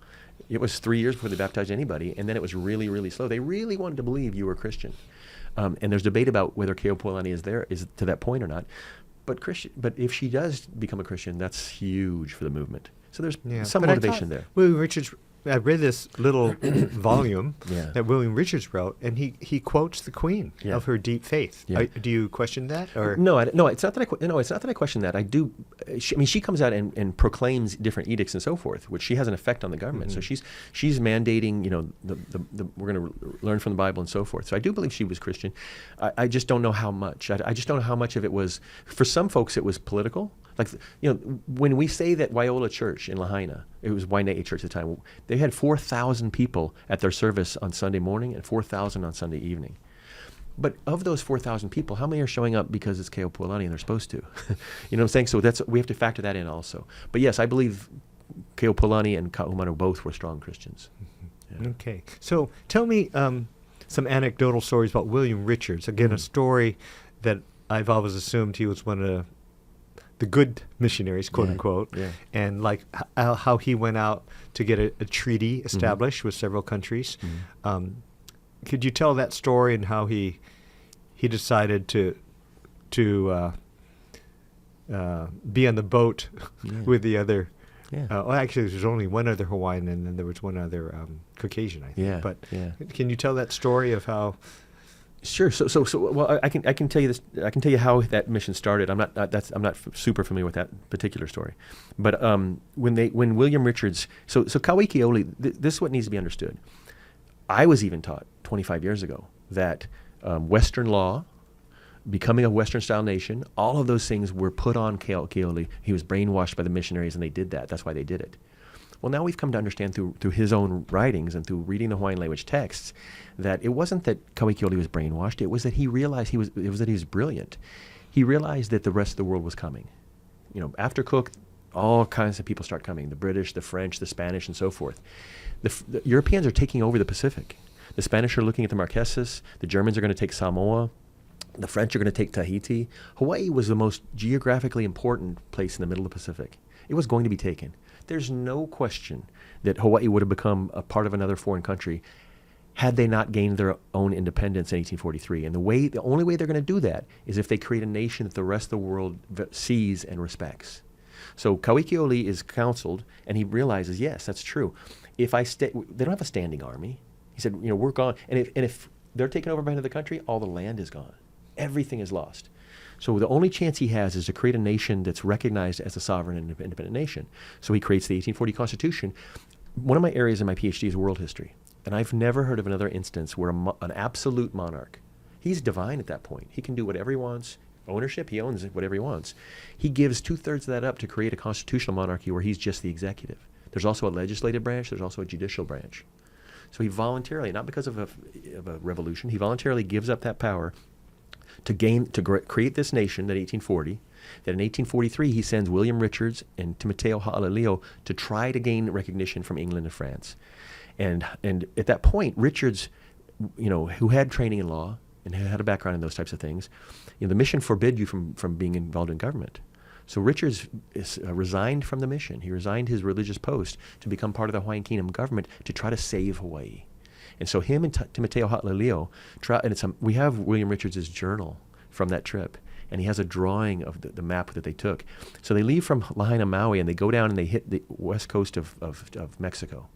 It was 3 years before they baptized anybody, and then it was really, really slow. They really wanted to believe you were Christian. And there's debate about whether Keopuolani is to that point or not. But if she does become a Christian, that's huge for the movement. So there's some motivation there. William Richards, I read this little volume that William Richards wrote, and he quotes the Queen of her deep faith. Yeah. Do you question that? Or No, it's not that I question that. I do. She comes out and proclaims different edicts and so forth, which she has an effect on the government. So she's mandating, we're going to learn from the Bible and so forth. So I do believe she was Christian. I just don't know how much. I just don't know how much of it was. For some folks, it was political. Like, when we say that Waiola Church in Lahaina, it was Waine'e Church at the time, they had 4,000 people at their service on Sunday morning and 4,000 on Sunday evening. But of those 4,000 people, how many are showing up because it's Keopuolani and they're supposed to? You know what I'm saying? So we have to factor that in also. But yes, I believe Keopuolani and Ka'ahumano both were strong Christians. Yeah. Okay. So tell me some anecdotal stories about William Richards. Again, a story that I've always assumed he was one of the good missionaries, quote unquote, and like how he went out to get a treaty established with several countries. Could you tell that story and how he decided to be on the boat with the other? Well, actually, there's only one other Hawaiian, and then there was one other Caucasian, I think. But can you tell that story of how? Sure. So well, I can tell you this. I can tell you how that mission started. I'm not super familiar with that particular story, but when William Richards, so Kauikeoli, this is what needs to be understood. I was even taught 25 years ago that Western law, becoming a Western-style nation, all of those things were put on Kauikeoli. He was brainwashed by the missionaries, and they did that. That's why they did it. Well, now we've come to understand through his own writings and through reading the Hawaiian language texts that it wasn't that Kauikeoli was brainwashed. It was that he realized that he was brilliant. He realized that the rest of the world was coming. After Cook, all kinds of people start coming: the British, the French, the Spanish, and so forth. The Europeans are taking over the Pacific. The Spanish are looking at the Marquesas. The Germans are going to take Samoa. The French are going to take Tahiti. Hawaii was the most geographically important place in the middle of the Pacific. It was going to be taken. There's no question that Hawaii would have become a part of another foreign country had they not gained their own independence in 1843. And the only way they're going to do that is if they create a nation that the rest of the world sees and respects. So Kauikeoli is counseled, and he realizes, yes, that's true. They don't have a standing army. He said, we're gone. And if they're taken over by another country, all the land is gone. Everything is lost. So the only chance he has is to create a nation that's recognized as a sovereign and independent nation. So he creates the 1840 Constitution. One of my areas in my PhD is world history. And I've never heard of another instance where an absolute monarch, he's divine at that point. He can do whatever he wants. Ownership, he owns whatever he wants. He gives 2/3 of that up to create a constitutional monarchy where he's just the executive. There's also a legislative branch. There's also a judicial branch. So he voluntarily, not because of a revolution, he voluntarily gives up that power to create this nation in 1840. That in 1843 he sends William Richards and Timoteo Ha'alilio to try to gain recognition from England and France. And at that point, Richards, who had training in law and had a background in those types of things, the mission forbid you from being involved in government. So Richards resigned from the mission. He resigned his religious post to become part of the Hawaiian Kingdom government to try to save Hawaii. And so him and Timoteo Ha'alilio, we have William Richards' journal from that trip, and he has a drawing of the map that they took. So they leave from Lahaina, Maui, and they go down and they hit the west coast of Mexico.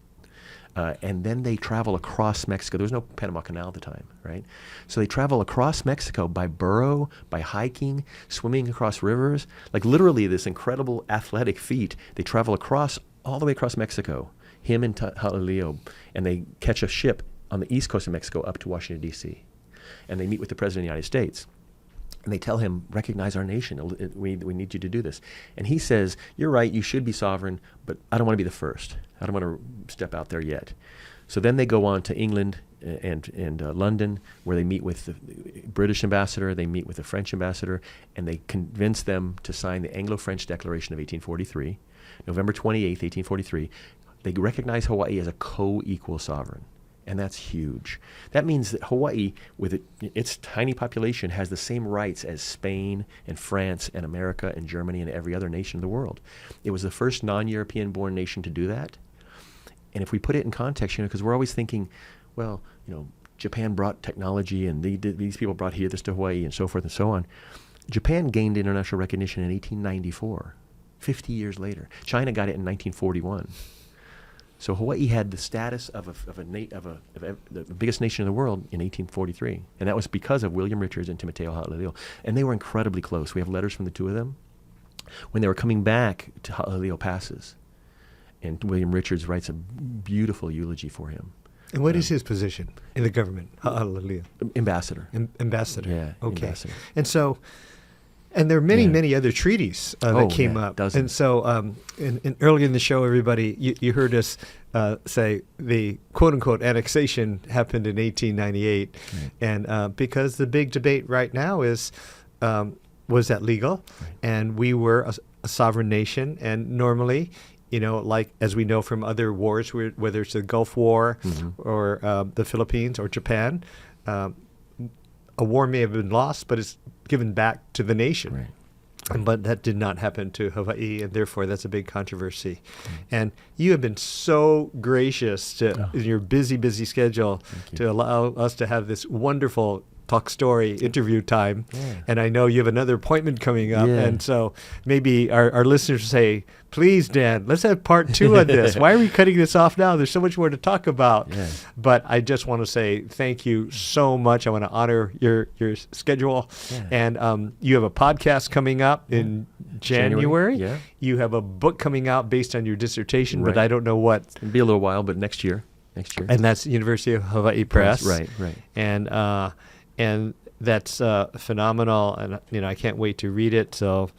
And then they travel across Mexico. There was no Panama Canal at the time, right? So they travel across Mexico by burro, by hiking, swimming across rivers. Like literally this incredible athletic feat. They travel all the way across Mexico, him and Ha'alilio, and they catch a ship on the east coast of Mexico up to Washington, D.C. And they meet with the President of the United States. And they tell him, recognize our nation. We need you to do this. And he says, you're right, you should be sovereign, but I don't want to be the first. I don't want to step out there yet. So then they go on to England and London, where they meet with the British ambassador, they meet with the French ambassador, and they convince them to sign the Anglo-French Declaration of 1843, November 28th, 1843. They recognize Hawaii as a co-equal sovereign. And that's huge. That means that Hawaii, with its tiny population, has the same rights as Spain and France and America and Germany and every other nation in the world. It was the first non-European-born nation to do that. And if we put it in context, because we're always thinking, well, Japan brought technology and these people brought this to Hawaii and so forth and so on. Japan gained international recognition in 1894, 50 years later. China got it in 1941. So Hawaii had the status of the biggest nation in the world in 1843, and that was because of William Richards and Timoteo Ha'alilio, and they were incredibly close. We have letters from the two of them. When they were coming back, Ha'alilio passes, and William Richards writes a beautiful eulogy for him. And what is his position in the government? Ha'alilio. Ambassador. Ambassador. Yeah. Okay. Ambassador. And so. And there are many other treaties that came up. Dozens. And so earlier in the show, everybody, you heard us say the quote-unquote annexation happened in 1898. Right. And because the big debate right now is, was that legal? Right. And we were a sovereign nation. And normally, like as we know from other wars, whether it's the Gulf War or the Philippines or Japan, a war may have been lost, but it's given back to the nation. Right. But that did not happen to Hawaii, and therefore that's a big controversy. And you have been so gracious in your busy schedule to allow us to have this wonderful talk story interview time. Yeah. And I know you have another appointment coming up. Yeah. And so maybe our listeners say, please, Dan, let's have part 2 of this. Why are we cutting this off now? There's so much more to talk about. Yeah. But I just want to say thank you so much. I want to honor your schedule. Yeah. And you have a podcast coming up in January. Yeah. You have a book coming out based on your dissertation, but Right. I don't know what. It'll be a little while, but next year. And that's University of Hawaii Press. Right. And that's phenomenal, and I can't wait to read it. So,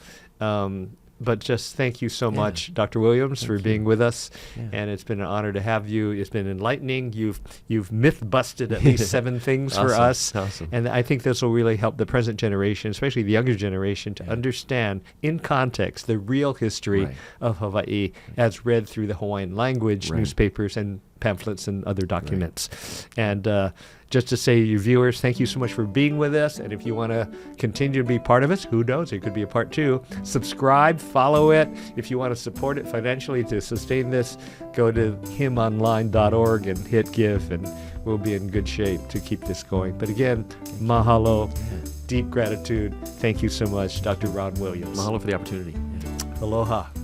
but just thank you so much, Dr. Williams, for being with us, and it's been an honor to have you. It's been enlightening. You've myth busted at least 7 things for us, Awesome. and I think this will really help the present generation, especially the younger generation, to understand in context the real history of Hawaii as read through the Hawaiian language, newspapers, and pamphlets and other documents. And just to say to your viewers, thank you so much for being with us. And if you want to continue to be part of us, who knows, it could be a part 2. Subscribe, follow it. If you want to support it financially to sustain this, go to himonline.org and hit give, and we'll be in good shape to keep this going. But again, mahalo, deep gratitude. Thank you so much, Dr. Ron Williams. Mahalo for the opportunity. Aloha.